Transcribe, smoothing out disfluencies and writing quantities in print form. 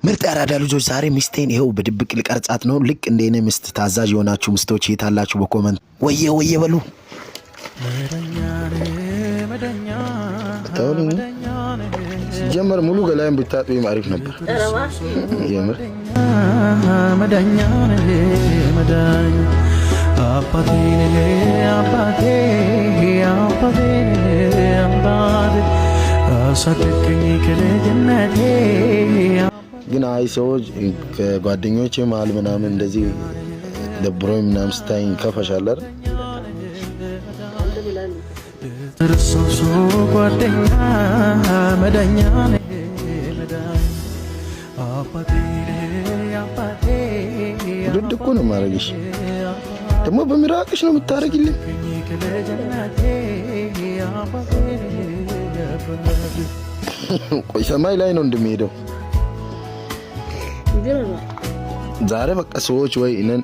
ምርጥ ያራዳ ልጆች ዛሬ ሚስቴን ይሄው በድብቅ ልቀርጻት ነው። ልክ እንደኔ ሚስት ታዛዥ የሆናችሁ ሚስቶች የታላችሁ በኮመንት ወየ በሉ። ጀመር ሙሉ ገላይም ብታጥቢ አሪፍ ነበር። የምር መዳኛ አባቴ አሳደገኝ ከልጅነቴ። ግን አይ ሰዎች ከጓደኞቼ መሀል ምናምን እንደዚህ ደብሮኝ ምናምን ስታይኝ ከፈሻል አይደል? እርሶ ጓደኛ መዳኛ አባቴ ድድ እኮ ነው የማደርግሽ። ደግሞ በሚራቅሽ ነው የምታደርጊልኝ። ቆይ ሰማይ ላይ ነው እንደሚሄደው ዛሬ በቃ ሰዎች ወይ እነን